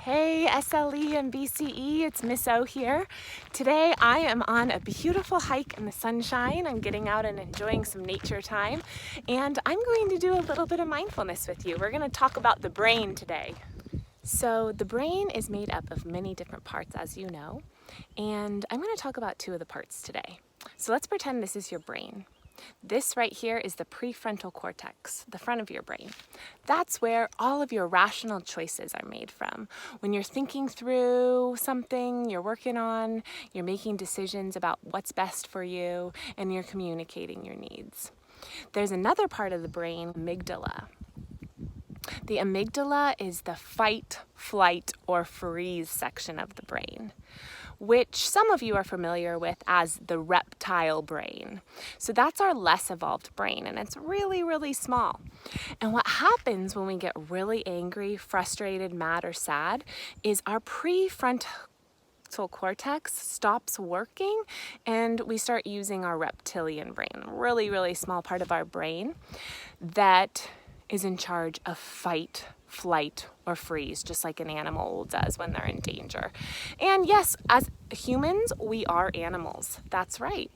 Hey SLE and BCE, it's Miss O here. Today I am on a beautiful hike in the sunshine. I'm getting out and enjoying some nature time, and I'm going to do a little bit of mindfulness with you. We're going to talk about the brain today. So the brain is made up of many different parts, as you know, and I'm going to talk about two of the parts today. So let's pretend this is your brain. This right here is the prefrontal cortex, the front of your brain. That's where all of your rational choices are made from. When you're thinking through something you're working on, you're making decisions about what's best for you, and you're communicating your needs. There's another part of the brain, amygdala. The amygdala is the fight, flight, or freeze section of the brain, which some of you are familiar with as the reptile brain. So that's our less evolved brain, and it's really, really small. And what happens when we get really angry, frustrated, mad, or sad is our prefrontal cortex stops working and we start using our reptilian brain, a really, really small part of our brain that is in charge of fight, flight, or freeze, just like an animal does when they're in danger. And yes, as humans, we are animals. That's right.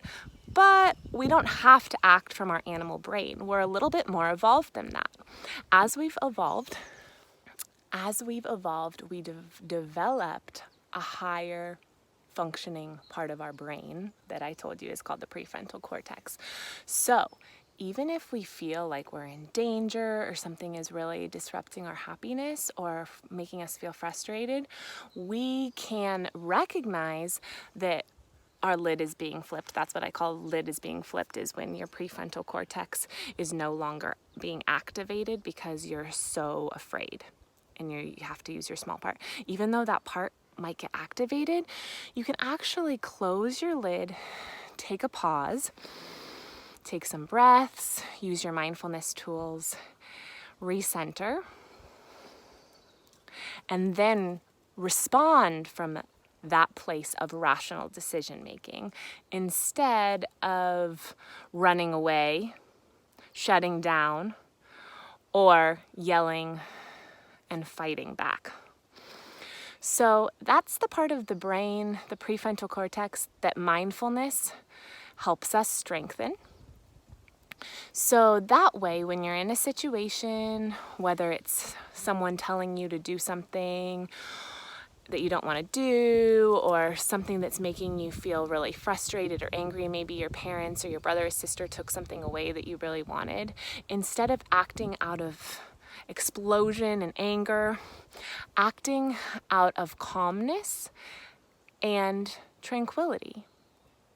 But we don't have to act from our animal brain. We're a little bit more evolved than that. As we've evolved, we developed a higher functioning part of our brain that I told you is called the prefrontal cortex. So even if we feel like we're in danger or something is really disrupting our happiness or making us feel frustrated, we can recognize that our lid is being flipped. That's what I call lid is being flipped, is when your prefrontal cortex is no longer being activated because you're so afraid and you have to use your small part. Even though that part might get activated, you can actually close your lid, take a pause, take some breaths, use your mindfulness tools, recenter, and then respond from that place of rational decision making instead of running away, shutting down, or yelling and fighting back. So that's the part of the brain, the prefrontal cortex, that mindfulness helps us strengthen. So that way, when you're in a situation, whether it's someone telling you to do something that you don't want to do, or something that's making you feel really frustrated or angry, maybe your parents or your brother or sister took something away that you really wanted, instead of acting out of explosion and anger, acting out of calmness and tranquility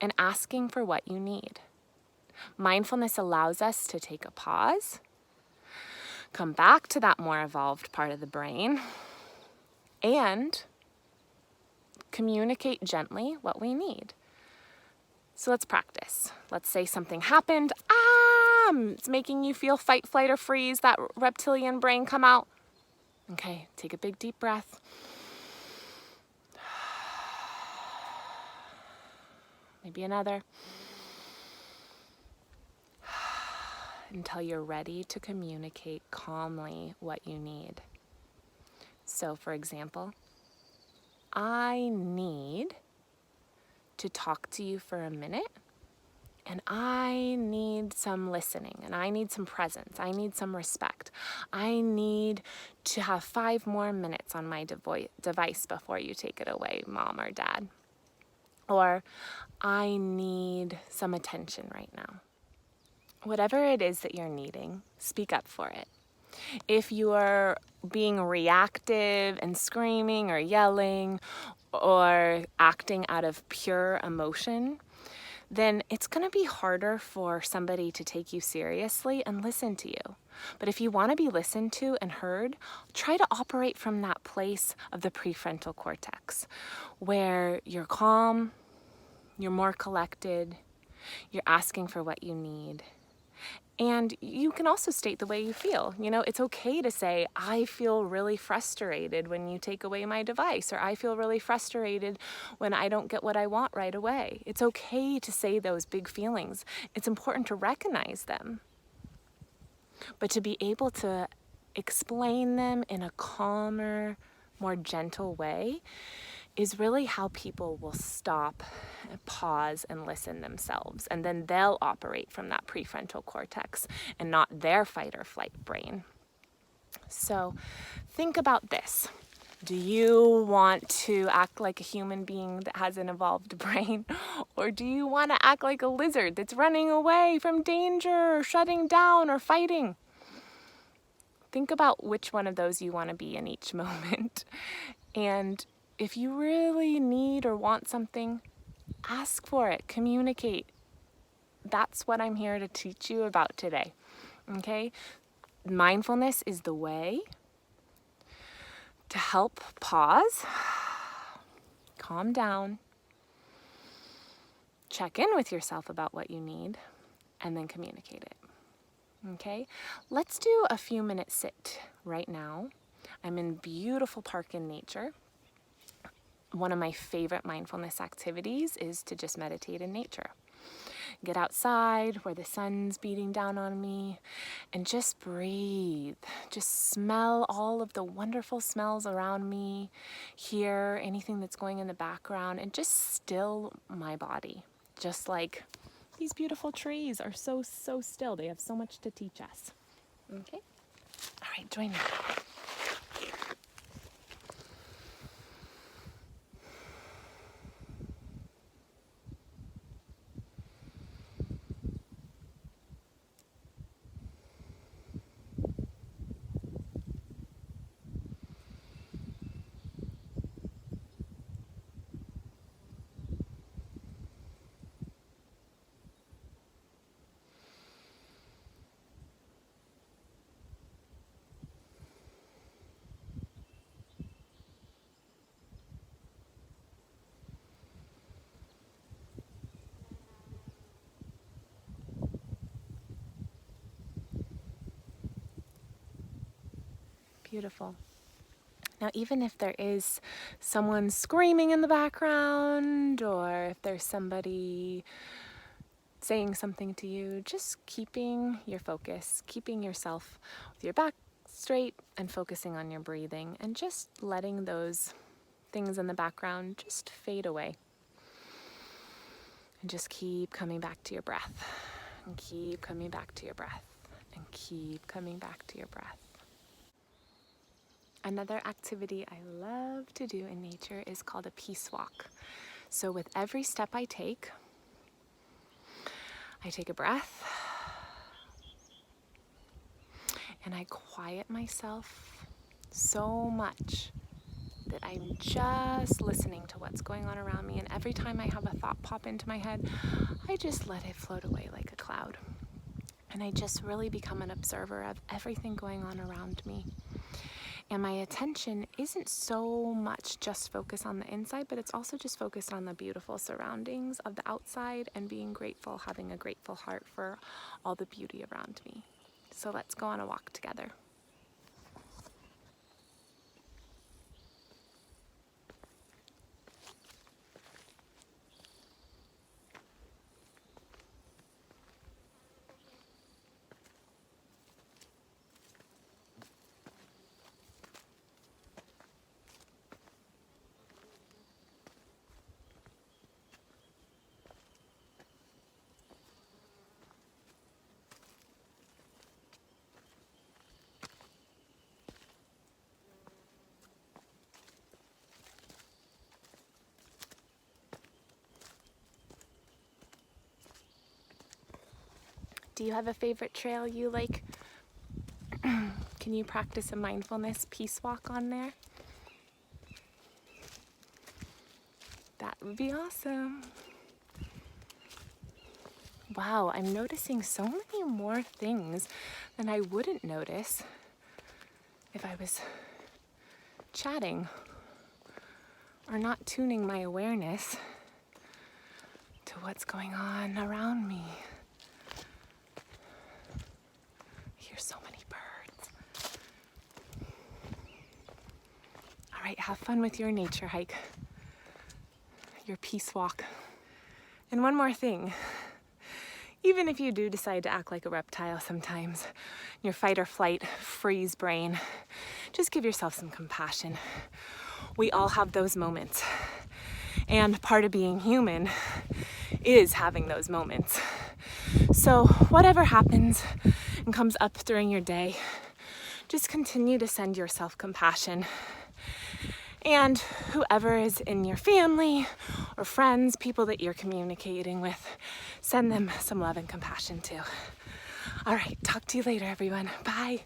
and asking for what you need. Mindfulness allows us to take a pause, come back to that more evolved part of the brain, and communicate gently what we need. So let's practice. Let's say something happened. It's making you feel fight, flight, or freeze, that reptilian brain come out. Okay, take a big deep breath. Maybe another. Until you're ready to communicate calmly what you need. So, for example, I need to talk to you for a minute, and I need some listening, and I need some presence. I need some respect. I need to have 5 more minutes on my device before you take it away, Mom or Dad. Or I need some attention right now. Whatever it is that you're needing, speak up for it. If you are being reactive and screaming or yelling or acting out of pure emotion, then it's going to be harder for somebody to take you seriously and listen to you. But if you want to be listened to and heard, try to operate from that place of the prefrontal cortex, where you're calm, you're more collected, you're asking for what you need. And you can also state the way you feel. You know, it's okay to say, I feel really frustrated when you take away my device, or I feel really frustrated when I don't get what I want right away. It's okay to say those big feelings. It's important to recognize them, but to be able to explain them in a calmer, more gentle way is really how people will stop, pause, and listen themselves. And then they'll operate from that prefrontal cortex and not their fight or flight brain. So think about this. Do you want to act like a human being that has an evolved brain? Or do you want to act like a lizard that's running away from danger, or shutting down, or fighting? Think about which one of those you want to be in each moment. And if you really need or want something, ask for it, communicate. That's what I'm here to teach you about today, okay? Mindfulness is the way to help pause, calm down, check in with yourself about what you need, and then communicate it. Okay? Let's do a few minute sit right now. I'm in beautiful park in nature. One of my favorite mindfulness activities is to just meditate in nature. Get outside where the sun's beating down on me and just breathe. Just smell all of the wonderful smells around me, hear anything that's going in the background, and just still my body. Just like these beautiful trees are so still. They have so much to teach us. Okay? All right, join me. Beautiful. Now, even if there is someone screaming in the background, or if there's somebody saying something to you, just keeping your focus, keeping yourself with your back straight and focusing on your breathing, and just letting those things in the background just fade away. And just keep coming back to your breath, and keep coming back to your breath, and keep coming back to your breath. Another activity I love to do in nature is called a peace walk. So with every step I take a breath, and I quiet myself so much that I'm just listening to what's going on around me. And every time I have a thought pop into my head, I just let it float away like a cloud. And I just really become an observer of everything going on around me. And my attention isn't so much just focused on the inside, but it's also just focused on the beautiful surroundings of the outside and being grateful, having a grateful heart for all the beauty around me. So let's go on a walk together. Do you have a favorite trail you like? Can you practice a mindfulness peace walk on there? That would be awesome. Wow, I'm noticing so many more things than I wouldn't notice if I was chatting or not tuning my awareness to what's going on around me. I hear so many birds. All right, have fun with your nature hike, your peace walk. And one more thing. Even if you do decide to act like a reptile sometimes, your fight or flight freeze brain just give yourself some compassion. We all have those moments. And part of being human is having those moments. So whatever happens and comes up during your day, just continue to send yourself compassion. And whoever is in your family or friends, people that you're communicating with, send them some love and compassion too. All right, talk to you later, everyone. Bye.